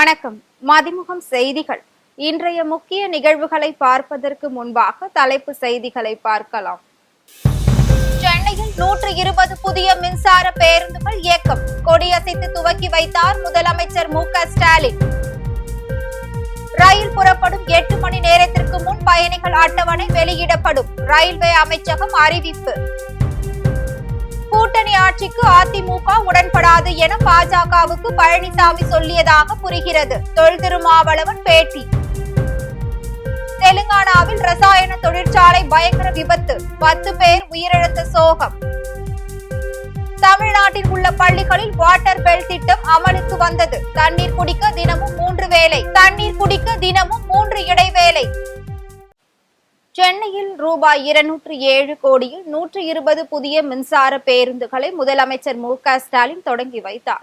வணக்கம். மதிமுகம் செய்திகள். இன்றைய முக்கிய நிகழ்வுகளை பார்ப்பதற்கு முன்பாக தலைப்பு செய்திகளை பார்க்கலாம். சென்னையில் 120 புதிய மின்சார பேருந்துகள் இயக்கம். கொடியசைத்து துவக்கி வைத்தார் முதலமைச்சர் மு.க.ஸ்டாலின். ரயில் புறப்படும் 8 மணி நேரத்திற்கு முன் பயணிகள் அட்டவணை வெளியிடப்படும். ரயில்வே அமைச்சகம் அறிவிப்பு. கூட்டணி ஆட்சிக்கு அதிமுக உடன்படாது என பாஜகவுக்கு பழனிசாமி சொல்லியதாக புரிகிறது. தொல் திருமாவளவன் பேட்டி. தெலுங்கானாவில் ரசாயன தொழிற்சாலை பயங்கர விபத்து, 10 பேர் உயிரிழந்த சோகம். தமிழ்நாட்டில் உள்ள பள்ளிகளில் வாட்டர் பெல் திட்டம் அமலுக்கு வந்தது. தண்ணீர் குடிக்க தினமும் 3 வேளை. தண்ணீர் குடிக்க தினமும் 3 இடைவேளை. சென்னையில் ரூபாய் 207 கோடியில் 120 புதிய மின்சார பேருந்துகளை முதலமைச்சர் மு.க.ஸ்டாலின் தொடங்கி வைத்தார்.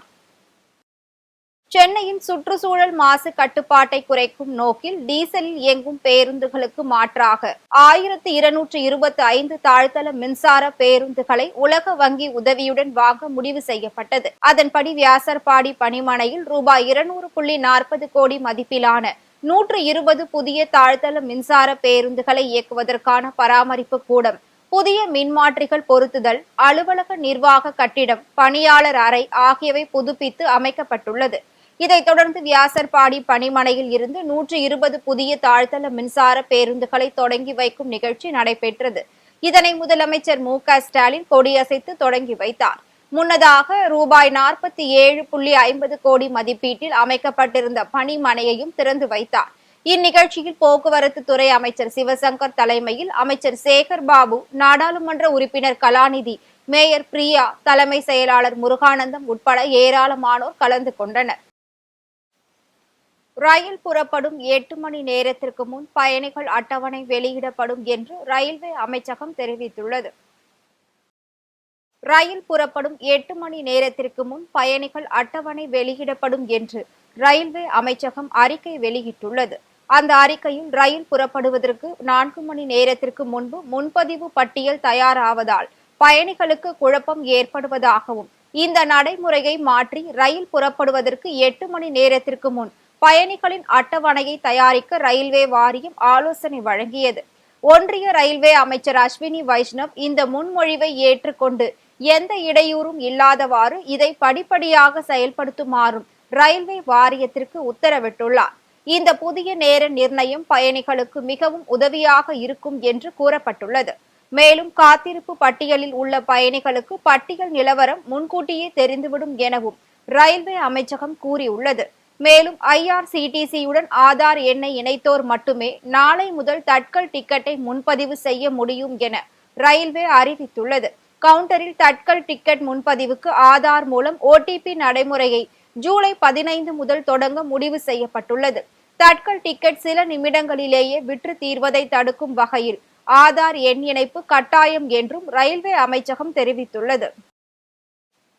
சென்னையின் சுற்றுச்சூழல் மாசு கட்டுப்பாட்டை குறைக்கும் நோக்கில் டீசலில் இயங்கும் பேருந்துகளுக்கு மாற்றாக 1225 தாழ்தள மின்சார பேருந்துகளை உலக வங்கி உதவியுடன் வாங்க முடிவு செய்யப்பட்டது. அதன்படி வியாசர்பாடி பணிமனையில் ரூபாய் 200.40 கோடி மதிப்பிலான 120 புதிய தாழ்தள மின்சார பேருந்துகளை இயக்குவதற்கான பராமரிப்பு கூடம், புதிய மின்மாற்றிகள் பொருத்துதல், அலுவலக நிர்வாக கட்டிடம், பணியாளர் அறை ஆகியவை புதுப்பித்து அமைக்கப்பட்டுள்ளது. இதைத் தொடர்ந்து வியாசர்பாடி பணிமனையில் இருந்து 120 புதிய தாழ்தள மின்சார பேருந்துகளை தொடங்கி வைக்கும் நிகழ்ச்சி நடைபெற்றது. இதனை முதலமைச்சர் மு.க.ஸ்டாலின் கொடியசைத்து தொடங்கி வைத்தார். முன்னதாக ரூபாய் 47.50 கோடி மதிப்பீட்டில் அமைக்கப்பட்டிருந்த பணிமனையையும் திறந்து வைத்தார். இந்நிகழ்ச்சியில் போக்குவரத்து துறை அமைச்சர் சிவசங்கர் தலைமையில் அமைச்சர் சேகர் பாபு, நாடாளுமன்ற உறுப்பினர் கலாநிதி, மேயர் பிரியா, தலைமை செயலாளர் முருகானந்தம் உட்பட ஏராளமானோர் கலந்து கொண்டனர். ரயில் புறப்படும் 8 மணி நேரத்திற்கு முன் பயணிகள் அட்டவணை வெளியிடப்படும் என்று ரயில்வே அமைச்சகம் தெரிவித்துள்ளது. ரயில் புறப்படும் 8 மணி நேரத்திற்கு முன் பயணிகள் அட்டவணை வெளியிடப்படும் என்று ரயில்வே அமைச்சகம் அறிக்கை வெளியிட்டுள்ளது. அந்த அறிக்கையில் ரயில் புறப்படுவதற்கு 4 மணி நேரத்திற்கு முன்பு முன்பதிவு பட்டியல் தயாராவதால் பயணிகளுக்கு குழப்பம் ஏற்படுவதாகவும், இந்த நடைமுறையை மாற்றி ரயில் புறப்படுவதற்கு 8 மணி நேரத்திற்கு முன் பயணிகளின் அட்டவணையை தயாரிக்க ரயில்வே வாரியம் ஆலோசனை வழங்கியது. ஒன்றிய ரயில்வே அமைச்சர் அஸ்வினி வைஷ்ணவ் இந்த முன்மொழிவை ஏற்றுக்கொண்டு எந்த இடையூறும் இல்லாதவாறு இதை படிப்படியாக செயல்படுத்துமாறும் ரயில்வே வாரியத்திற்கு உத்தரவிட்டுள்ளார். இந்த புதிய நேர நிர்ணயம் பயணிகளுக்கு மிகவும் உதவியாக இருக்கும் என்று கூறப்பட்டுள்ளது. மேலும் காத்திருப்பு பட்டியலில் உள்ள பயணிகளுக்கு பட்டியல் நிலவரம் முன்கூட்டியே தெரிந்துவிடும் எனவும் ரயில்வே அமைச்சகம் கூறியுள்ளது. மேலும் IRCTC-யுடன் ஆதார் எண்ணை இணைத்தோர் மட்டுமே நாளை முதல் தட்கல் டிக்கெட்டை முன்பதிவு செய்ய முடியும் என ரயில்வே அறிவித்துள்ளது. கவுண்டரில் தட்கல் டிக்கெட் முன்பதிவுக்கு ஆதார் மூலம் OTP நடைமுறையை ஜூலை 15 முதல் தொடங்க முடிவு செய்யப்பட்டுள்ளது. தட்கல் டிக்கெட் சில நிமிடங்களிலேயே விற்று தீர்வதை தடுக்கும் வகையில் ஆதார் எண் இணைப்பு கட்டாயம் என்றும் ரயில்வே அமைச்சகம் தெரிவித்துள்ளது.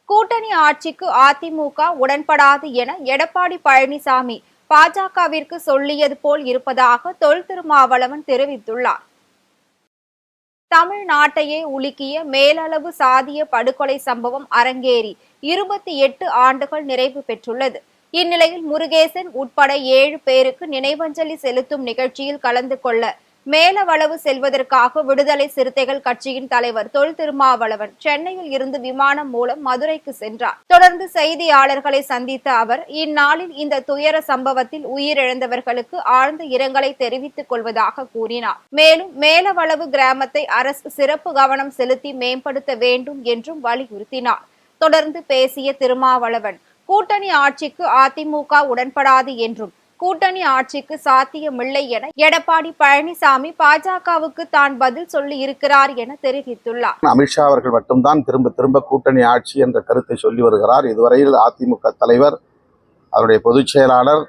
கூட்டணி ஆட்சிக்கு அதிமுக உடன்படாது என எடப்பாடி பழனிசாமி பாஜகவிற்கு சொல்லியது போல் இருப்பதாக தொல் திருமாவளவன் தெரிவித்துள்ளார். தமிழ்நாட்டையே உலுக்கிய மேலளவு சாதிய படுகொலை சம்பவம் அரங்கேறி 28 ஆண்டுகள் நிறைவு பெற்றுள்ளது. இந்நிலையில் முருகேசன் உட்பட 7 பேருக்கு நினைவஞ்சலி செலுத்தும் நிகழ்ச்சியில் கலந்து கொள்ள மேலவளவு செல்வதற்காக விடுதலை சிறுத்தைகள் கட்சியின் தலைவர் தொல் திருமாவளவன் சென்னையில் இருந்து விமானம் மூலம் மதுரைக்கு சென்றார். தொடர்ந்து செய்தியாளர்களை சந்தித்த அவர் இந்நாளில் இந்த துயர சம்பவத்தில் உயிரிழந்தவர்களுக்கு ஆழ்ந்த இரங்கலை தெரிவித்துக் கொள்வதாக கூறினார். மேலும் மேலவளவு கிராமத்தை அரசு சிறப்பு கவனம் செலுத்தி மேம்படுத்த வேண்டும் என்றும் வலியுறுத்தினார். தொடர்ந்து பேசிய திருமாவளவன் கூட்டணி ஆட்சிக்கு அதிமுக உடன்படாது என்றும் கூட்டணி ஆட்சிக்கு சாத்தியமில்லை என எடப்பாடி பழனிசாமி பாஜகவுக்கு தான் பதில் சொல்லி இருக்கிறார் என தெரிவித்துள்ளார். அமித்ஷா அவர்கள் மட்டும்தான் திரும்ப திரும்ப கூட்டணி ஆட்சி என்ற கருத்தை சொல்லி வருகிறார். இதுவரையில் அதிமுக தலைவர், அவருடைய பொதுச் செயலாளர்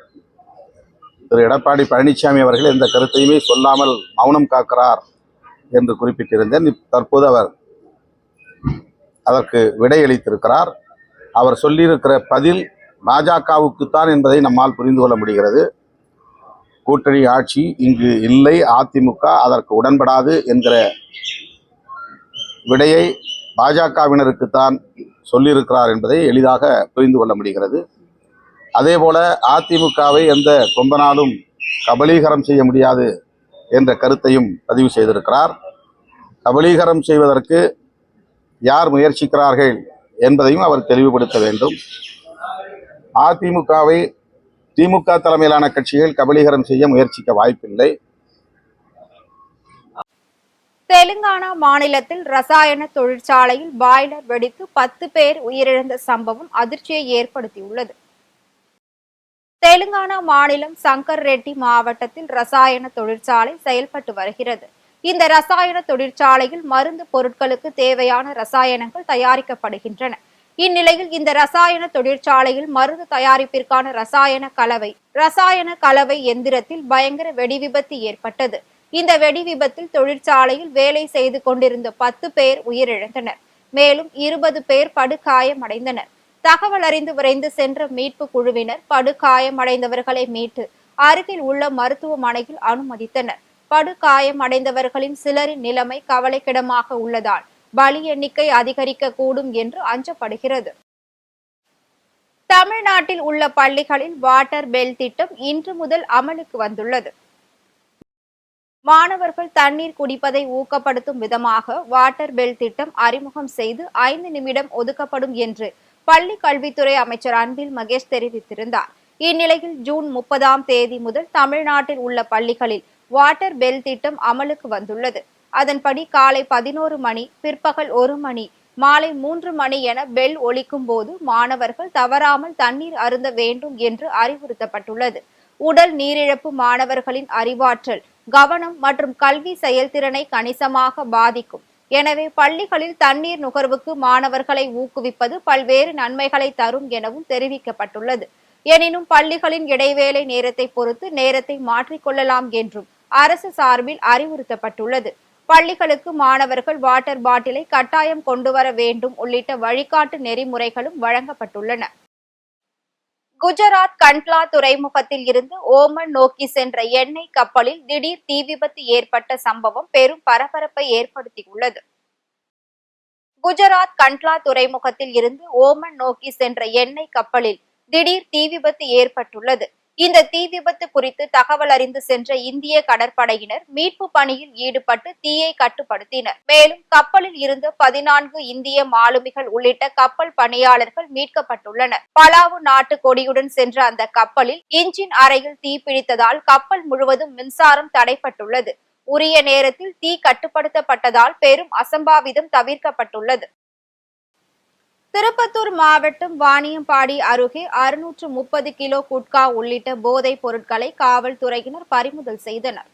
திரு எடப்பாடி பழனிசாமி அவர்கள் எந்த கருத்தையுமே சொல்லாமல் மௌனம் காக்கிறார் என்று குறிப்பிட்டிருந்தேன். தற்போது அவர் அதற்கு விடையளித்திருக்கிறார். அவர் சொல்லியிருக்கிற பதில் பாஜகவுக்குத்தான் என்பதை நம்மால் புரிந்து கொள்ள முடிகிறது. கூட்டணி ஆட்சி இங்கு இல்லை, அதிமுக அதற்கு உடன்படாது என்கிற விடையை பாஜகவினருக்குத்தான் சொல்லியிருக்கிறார் என்பதை எளிதாக புரிந்து கொள்ள முடிகிறது. அதேபோல அதிமுகவை எந்த கொம்பனாலும் கபலீகரம் செய்ய முடியாது என்ற கருத்தையும் பதிவு செய்திருக்கிறார். கபலீகரம் செய்வதற்கு யார் முயற்சிக்கிறார்கள் என்பதையும் அவர் தெளிவுபடுத்த வேண்டும். அதிமுகவை திமுக தலைமையிலான கட்சிகள் கபலீகரம் செய்ய முயற்சிக்க வாய்ப்பில்லை. தெலுங்கானா மாநிலத்தில் ரசாயன தொழிற்சாலையில் பாய்லர் வெடித்து 10 பேர் உயிரிழந்த சம்பவம் அதிர்ச்சியை ஏற்படுத்தியுள்ளது. தெலுங்கானா மாநிலம் சங்கர் ரெட்டி மாவட்டத்தில் ரசாயன தொழிற்சாலை செயல்பட்டு வருகிறது. இந்த ரசாயன தொழிற்சாலையில் மருந்து பொருட்களுக்கு தேவையான ரசாயனங்கள் தயாரிக்கப்படுகின்றன. இந்நிலையில் இந்த ரசாயன தொழிற்சாலையில் மருந்து தயாரிப்பிற்கான ரசாயன கலவை எந்திரத்தில் பயங்கர வெடி விபத்து ஏற்பட்டது. இந்த வெடி விபத்தில் தொழிற்சாலையில் வேலை செய்து கொண்டிருந்த 10 பேர் உயிரிழந்தனர். மேலும் 20 பேர் படுகாயமடைந்தனர். தகவல் அறிந்து விரைந்து சென்ற மீட்பு குழுவினர் படுகாயமடைந்தவர்களை மீட்டு அருகில் உள்ள மருத்துவமனையில் அனுமதித்தனர். படுகாயமடைந்தவர்களின் சிலரின் நிலைமை கவலைக்கிடமாக உள்ளதால் பலி எண்ணிக்கை அதிகரிக்க கூடும் என்று அஞ்சப்படுகிறது. தமிழ்நாட்டில் உள்ள பள்ளிகளில் வாட்டர் பெல் திட்டம் இன்று முதல் அமலுக்கு வந்துள்ளது. மாணவர்கள் தண்ணீர் குடிப்பதை ஊக்கப்படுத்தும் விதமாக வாட்டர் பெல் திட்டம் அறிமுகம் செய்து 5 நிமிடம் ஒதுக்கப்படும் என்று பள்ளி கல்வித்துறை அமைச்சர் அன்பில் மகேஷ் தெரிவித்திருந்தார். இந்நிலையில் ஜூன் 30ஆம் தேதி முதல் தமிழ்நாட்டில் உள்ள பள்ளிகளில் வாட்டர் பெல் திட்டம் அமலுக்கு வந்துள்ளது. அதன்படி காலை 11 மணி, பிற்பகல் 1 மணி, மாலை 3 மணி என பெல் ஒலிக்கும் போது மாணவர்கள் தவறாமல் தண்ணீர் அருந்த வேண்டும் என்று அறிவுறுத்தப்பட்டுள்ளது. உடல் நீரிழப்பு மாணவர்களின் அறிவாற்றல், கவனம் மற்றும் கல்வி செயல்திறனை கணிசமாக பாதிக்கும். எனவே பள்ளிகளில் தண்ணீர் நுகர்வுக்கு மாணவர்களை ஊக்குவிப்பது பல்வேறு நன்மைகளை தரும் எனவும் தெரிவிக்கப்பட்டுள்ளது. எனினும் பள்ளிகளின் இடைவேளை நேரத்தை பொறுத்து நேரத்தை மாற்றிக்கொள்ளலாம் என்றும் அரசு சார்பில் அறிவுறுத்தப்பட்டுள்ளது. பள்ளிகளுக்கு மாணவர்கள் வாட்டர் பாட்டிலை கட்டாயம் கொண்டு வர வேண்டும் உள்ளிட்ட வழிகாட்டு நெறிமுறைகளும் வழங்கப்பட்டுள்ளன. குஜராத் கண்ட்லா துறைமுகத்தில் இருந்து ஓமன் நோக்கி சென்ற எண்ணெய் கப்பலில் திடீர் தீ விபத்து ஏற்பட்ட சம்பவம் பெரும் பரபரப்பை ஏற்படுத்தியுள்ளது. குஜராத் கண்ட்லா துறைமுகத்தில் இருந்து ஓமன் நோக்கி சென்ற எண்ணெய் கப்பலில் திடீர் தீ விபத்து ஏற்பட்டுள்ளது. இந்த தீ விபத்து குறித்து தகவல் அறிந்து சென்ற இந்திய கடற்படையினர் மீட்பு பணியில் ஈடுபட்டு தீயை கட்டுப்படுத்தினர். மேலும் கப்பலில் இருந்த 14 இந்திய மாலுமிகள் உள்ளிட்ட கப்பல் பணியாளர்கள் மீட்கப்பட்டுள்ளனர். பலாவு நாட்டு கொடியுடன் சென்ற அந்த கப்பலில் இன்ஜின் அறையில் தீ பிடித்ததால் கப்பல் முழுவதும் மின்சாரம் தடைப்பட்டுள்ளது. உரிய நேரத்தில் தீ கட்டுப்படுத்தப்பட்டதால் பெரும் அசம்பாவிதம் தவிர்க்கப்பட்டுள்ளது. திருப்பத்தூர் மாவட்டம் வாணியம்பாடி அருகே 630 கிலோ குட்கா உள்ளிட்ட போதைப் பொருட்களை காவல்துறையினர் பறிமுதல் செய்தனர்.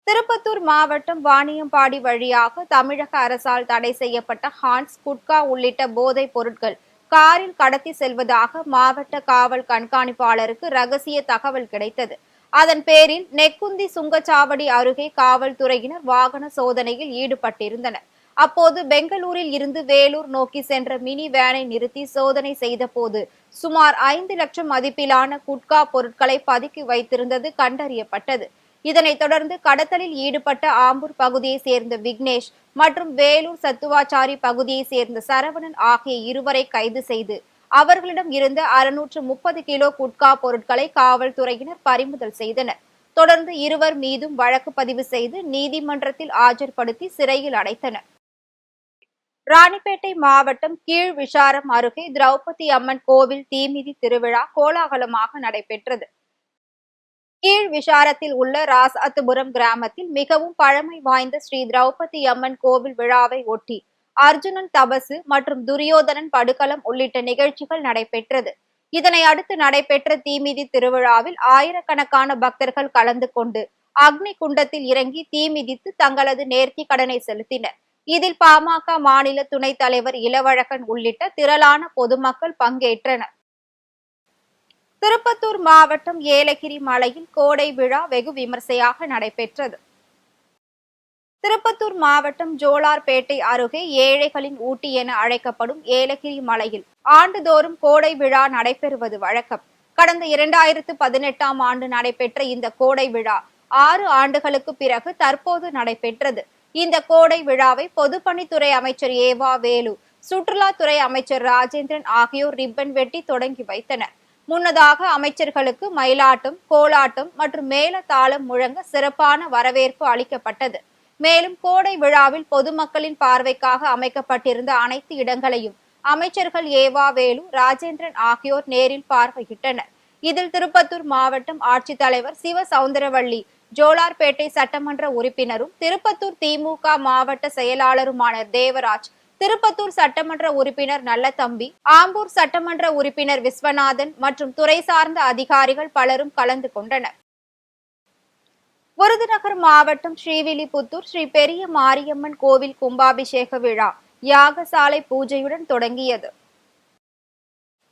திருப்பத்தூர் மாவட்டம் வாணியம்பாடி வழியாக தமிழக அரசால் தடை செய்யப்பட்ட ஹான்ஸ், குட்கா உள்ளிட்ட போதைப் பொருட்கள் காரில் கடத்தி செல்வதாக மாவட்ட காவல் கண்காணிப்பாளருக்கு ரகசிய தகவல் கிடைத்தது. அதன் பேரில் நெக்குந்தி சுங்கச்சாவடி அருகே காவல்துறையினர் வாகன சோதனையில் ஈடுபட்டிருந்தனர். அப்போது பெங்களூரில் இருந்து வேலூர் நோக்கி சென்ற மினி வேனை நிறுத்தி சோதனை செய்த போது சுமார் 5 லட்சம் மதிப்பிலான குட்கா பொருட்களை பதுக்கி வைத்திருந்தது கண்டறியப்பட்டது. இதனைத் தொடர்ந்து கடத்தலில் ஈடுபட்ட ஆம்பூர் பகுதியை சேர்ந்த விக்னேஷ் மற்றும் வேலூர் சத்துவாச்சாரி பகுதியை சேர்ந்த சரவணன் ஆகிய இருவரை கைது செய்து அவர்களிடம் இருந்த 630 கிலோ குட்கா பொருட்களை காவல்துறையினர் பறிமுதல் செய்தனர். தொடர்ந்து இருவர் மீதும் வழக்கு பதிவு செய்து நீதிமன்றத்தில் ஆஜர்படுத்தி சிறையில் அடைத்தனர். ராணிப்பேட்டை மாவட்டம் கீழ் விஷாரம் அருகே திரௌபதி அம்மன் கோவில் தீமிதி திருவிழா கோலாகலமாக நடைபெற்றது. கீழ் விஷாரத்தில் உள்ள ராசாத்துபுரம் கிராமத்தில் மிகவும் பழமை வாய்ந்த ஸ்ரீ திரௌபதி அம்மன் கோவில் விழாவை ஒட்டி அர்ஜுனன் தபசு மற்றும் துரியோதனன் படுகளம் உள்ளிட்ட நிகழ்ச்சிகள் நடைபெற்றது. இதனை அடுத்து நடைபெற்ற தீமிதி திருவிழாவில் ஆயிரக்கணக்கான பக்தர்கள் கலந்து கொண்டு அக்னி குண்டத்தில் இறங்கி தீமிதித்து தங்களது நேர்த்தி கடனை செலுத்தினர். இதில் பாமக மாநில துணைத் தலைவர் இளவழகன் உள்ளிட்ட திரளான பொதுமக்கள் பங்கேற்றனர். திருப்பத்தூர் மாவட்டம் ஏலகிரி மலையில் கோடை விழா வெகு விமர்சையாக நடைபெற்றது. திருப்பத்தூர் மாவட்டம் ஜோலார்பேட்டை அருகே ஏழைகளின் ஊட்டி என அழைக்கப்படும் ஏலகிரி மலையில் ஆண்டுதோறும் கோடை விழா நடைபெறுவது வழக்கம். கடந்த 2018ஆம் ஆண்டு நடைபெற்ற இந்த கோடை விழா 6 ஆண்டுகளுக்கு பிறகு தற்போது நடைபெற்றது. இந்த கோடை விழாவை பொதுப்பணித்துறை அமைச்சர் ஏவா வேலு சுற்றுலாத்துறை அமைச்சர் ராஜேந்திரன் ஆகியோர் ரிப்பன் வெட்டி தொடங்கி வைத்தனர். முன்னதாக அமைச்சர்களுக்கு மயிலாட்டம், கோலாட்டம் மற்றும் மேளதாளம் முழங்க சிறப்பான வரவேற்பு அளிக்கப்பட்டது. மேலும் கோடை விழாவில் பொதுமக்களின் பார்வைக்காக அமைக்கப்பட்டிருந்த அனைத்து இடங்களையும் அமைச்சர்கள் ஏவா வேலு, ராஜேந்திரன் ஆகியோர் நேரில் பார்வையிட்டனர். இதில் திருப்பத்தூர் மாவட்டம் ஆட்சித்தலைவர் சிவ சவுந்தரவள்ளி, ஜோலார்பேட்டை சட்டமன்ற உறுப்பினரும் திருப்பத்தூர் திமுக மாவட்ட செயலாளருமான தேவராஜ், திருப்பத்தூர் சட்டமன்ற உறுப்பினர் நல்லதம்பி, ஆம்பூர் சட்டமன்ற உறுப்பினர் விஸ்வநாதன் மற்றும் துறை சார்ந்த அதிகாரிகள் பலரும் கலந்து கொண்டனர். விருதுநகர் மாவட்டம் ஸ்ரீவில்லிபுத்தூர் ஸ்ரீ பெரிய மாரியம்மன் கோவில் கும்பாபிஷேக விழா யாகசாலை பூஜையுடன் தொடங்கியது.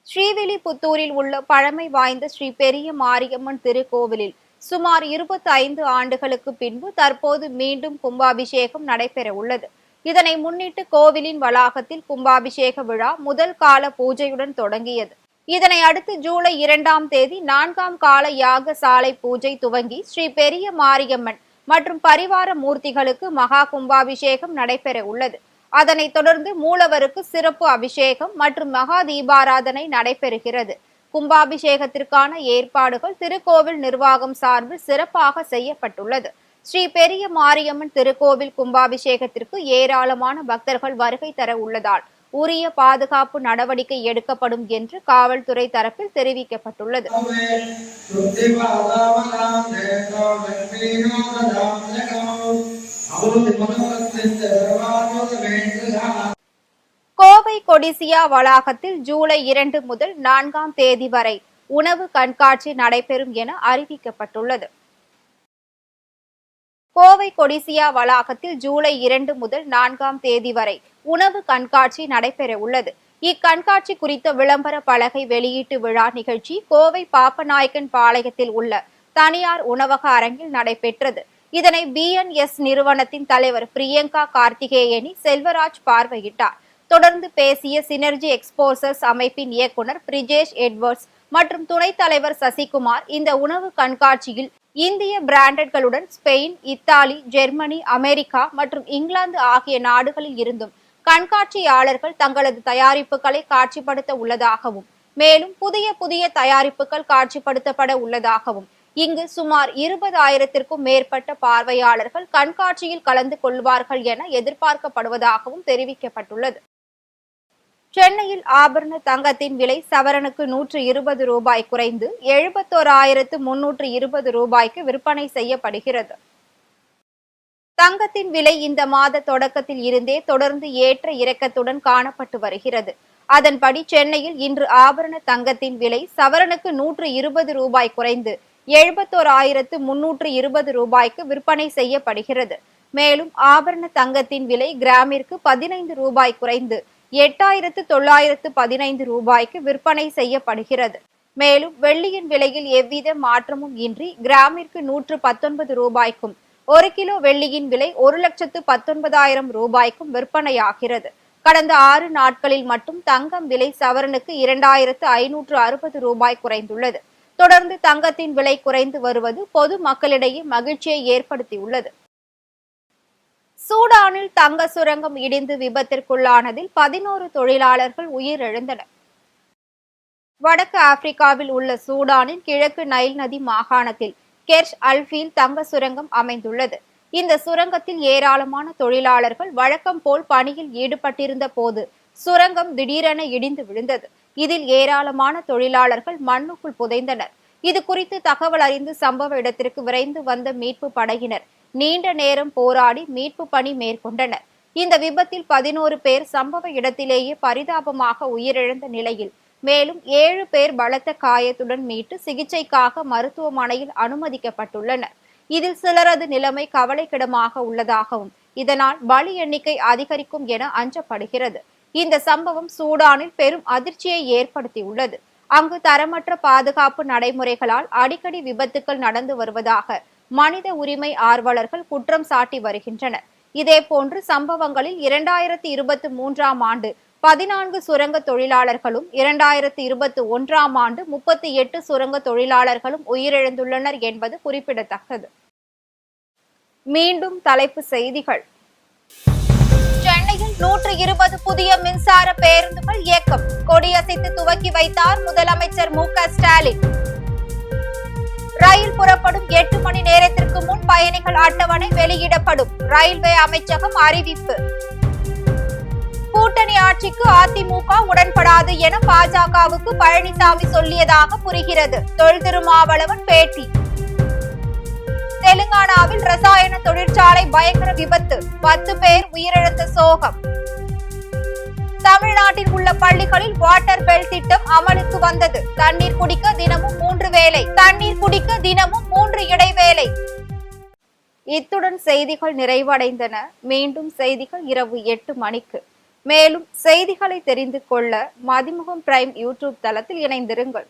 ஸ்ரீவில்லிபுத்தூரில் உள்ள பழமை வாய்ந்த ஸ்ரீ பெரிய மாரியம்மன் திருக்கோவிலில் சுமார் 25 ஆண்டுகளுக்கு பின்பு தற்போது மீண்டும் கும்பாபிஷேகம் நடைபெற உள்ளது. இதனை முன்னிட்டு கோவிலின் வளாகத்தில் கும்பாபிஷேக விழா முதல் கால பூஜையுடன் தொடங்கியது. இதனை அடுத்து ஜூலை 2ஆம் தேதி 4ஆம் கால யாக சாலை பூஜை துவங்கி ஸ்ரீ பெரிய மாரியம்மன் மற்றும் பரிவார மூர்த்திகளுக்கு மகா கும்பாபிஷேகம் நடைபெற உள்ளது. அதனைத் தொடர்ந்து மூலவருக்கு சிறப்பு அபிஷேகம் மற்றும் மகா தீபாராதனை நடைபெறுகிறது. கும்பாபிஷேகத்திற்கான ஏற்பாடுகள் திருக்கோவில் நிர்வாகம் சார்பில் சிறப்பாக செய்யப்பட்டுள்ளது. ஸ்ரீ பெரிய மாரியம்மன் திருக்கோவில் கும்பாபிஷேகத்திற்கு ஏராளமான பக்தர்கள் வருகை தர உள்ளதால் உரிய பாதுகாப்பு நடவடிக்கை எடுக்கப்படும் என்று காவல்துறை தரப்பில் தெரிவிக்கப்பட்டுள்ளது. கோவை கொடிசியா வளாகத்தில் ஜூலை 2 முதல் 4ஆம் தேதி வரை உணவு கண்காட்சி நடைபெறும் என அறிவிக்கப்பட்டுள்ளது. கோவை கொடிசியா வளாகத்தில் ஜூலை 2 முதல் 4ஆம் தேதி வரை உணவு கண்காட்சி நடைபெற உள்ளது. இக்கண்காட்சி குறித்த விளம்பர பலகை வெளியீட்டு விழா நிகழ்ச்சி கோவை பாப்பநாயக்கன் பாளையத்தில் உள்ள தனியார் உணவக அரங்கில் நடைபெற்றது. இதனை BNS நிறுவனத்தின் தலைவர் பிரியங்கா கார்த்திகேயனி செல்வராஜ் பார்வையிட்டார். தொடர்ந்து பேசிய சினர்ஜி எக்ஸ்போசர்ஸ் அமைப்பின் இயக்குனர் பிரிஜேஷ் எட்வர்ட்ஸ் மற்றும் துணைத் தலைவர் சசிகுமார், இந்த உணவு கண்காட்சியில் இந்திய பிராண்டட்களுடன் ஸ்பெயின், இத்தாலி, ஜெர்மனி, அமெரிக்கா மற்றும் இங்கிலாந்து ஆகிய நாடுகளில் இருந்தும் கண்காட்சியாளர்கள் தங்களது தயாரிப்புகளை காட்சிப்படுத்த உள்ளதாகவும், மேலும் புதிய தயாரிப்புகள் காட்சிப்படுத்தப்பட உள்ளதாகவும், இங்கு சுமார் 20,000க்கும் மேற்பட்ட பார்வையாளர்கள் கண்காட்சியில் கலந்து கொள்வார்கள் என எதிர்பார்க்கப்படுவதாகவும் தெரிவிக்கப்பட்டுள்ளது. சென்னையில் ஆபரண தங்கத்தின் விலை சவரனுக்கு 120 ரூபாய் குறைந்து 71,320 ரூபாய்க்கு விற்பனை செய்யப்படுகிறது. தங்கத்தின் விலை இந்த மாத தொடக்கத்தில் இருந்தே தொடர்ந்து ஏற்ற இறக்கத்துடன் காணப்பட்டு வருகிறது. அதன்படி சென்னையில் இன்று ஆபரண தங்கத்தின் விலை சவரனுக்கு 120 ரூபாய் குறைந்து 71,320 ரூபாய்க்கு விற்பனை செய்யப்படுகிறது. மேலும் ஆபரண தங்கத்தின் விலை கிராமிற்கு 15 ரூபாய் குறைந்து 8,915 ரூபாய்க்கு விற்பனை செய்யப்படுகிறது. மேலும் வெள்ளியின் விலையில் எவ்வித மாற்றமும் இன்றி கிராமிற்கு 119 ரூபாய்க்கும், 1 கிலோ வெள்ளியின் விலை 1,19,000 ரூபாய்க்கும் விற்பனையாகிறது. கடந்த 6 நாட்களில் மட்டும் தங்கம் விலை சவரனுக்கு 2,560 ரூபாய் குறைந்துள்ளது. தொடர்ந்து தங்கத்தின் விலை குறைந்து வருவது பொது மக்களிடையே மகிழ்ச்சியை ஏற்படுத்தியுள்ளது. சூடானில் தங்க சுரங்கம் இடிந்து விபத்திற்குள்ளானதில் 11 தொழிலாளர்கள் உயிரிழந்தனர். வடக்கு ஆப்பிரிக்காவில் உள்ள சூடானின் கிழக்கு நைல் நதி மாகாணத்தில் கெர்ஷ் அல்ஃபீல் தங்க சுரங்கம் அமைந்துள்ளது. இந்த சுரங்கத்தில் ஏராளமான தொழிலாளர்கள் வழக்கம் போல் பணியில் ஈடுபட்டிருந்த போது சுரங்கம் திடீரென இடிந்து விழுந்தது. இதில் ஏராளமான தொழிலாளர்கள் மண்ணுக்குள் புதைந்தனர். இது குறித்து தகவல் அறிந்து சம்பவ இடத்திற்கு விரைந்து வந்த மீட்பு படையினர் நீண்ட நேரம் போராடி மீட்பு பணி மேற்கொண்டனர். இந்த விபத்தில் 11 பேர் சம்பவ இடத்திலேயே பரிதாபமாக உயிரிழந்த நிலையில் மேலும் 7 பேர் பலத்த காயத்துடன் மீட்டு சிகிச்சைக்காக மருத்துவமனையில் அனுமதிக்கப்பட்டுள்ளனர். இதில் சிலரது நிலைமை கவலைக்கிடமாக உள்ளதாகவும், இதனால் பலி எண்ணிக்கை அதிகரிக்கும் என அஞ்சப்படுகிறது. இந்த சம்பவம் சூடானில் பெரும் அதிர்ச்சியை ஏற்படுத்தியுள்ளது. அங்கு தரமற்ற பாதுகாப்பு நடைமுறைகளால் அடிக்கடி விபத்துக்கள் நடந்து வருவதாக மனித உரிமை ஆர்வலர்கள் குற்றம் சாட்டி வருகின்றனர். இதேபோன்று சம்பவங்களில் 2023ஆம் ஆண்டு 14 சுரங்க தொழிலாளர்களும் 2021ஆம் ஆண்டு 38 சுரங்க தொழிலாளர்களும் உயிரிழந்துள்ளனர் என்பது குறிப்பிடத்தக்கது. மீண்டும் தலைப்பு செய்திகள். சென்னையில் 120 புதிய மின்சார பேருந்துகள் இயக்கம் கொடியசைத்து துவக்கி வைத்தார் முதலமைச்சர் மு.க. ஸ்டாலின். ரயில் புறப்படும் 8 மணி நேரத்திற்கு முன் பயணிகள் அட்டவணை வெளியிடப்படும் ரயில்வே அமைச்சகம் அறிவிப்பு. கூட்டணி ஆட்சிக்கு அதிமுக உடன்படாது என பாஜகவுக்கு பழனிசாமி சொல்லியதாக புரிகிறது. தொல் திருமாவளவன் பேட்டி. தெலுங்கானாவில் ரசாயன தொழிற்சாலை பயங்கர விபத்து, 10 பேர் உயிரிழந்த சோகம். தமிழ்நாட்டில் உள்ள பள்ளிகளில் வாட்டர் பெல் திட்டம் அமலுக்கு வந்தது. தண்ணீர் குடிக்க தினமும் 3 வேளை, தண்ணீர் குடிக்க தினமும் 3 இடைவேளை. இத்துடன் செய்திகள் நிறைவடைந்தன. மீண்டும் செய்திகள் இரவு 8 மணிக்கு. மேலும் செய்திகளை தெரிந்து கொள்ள மதிமுகம் பிரைம் யூடியூப் தளத்தில் இணைந்திருங்கள்.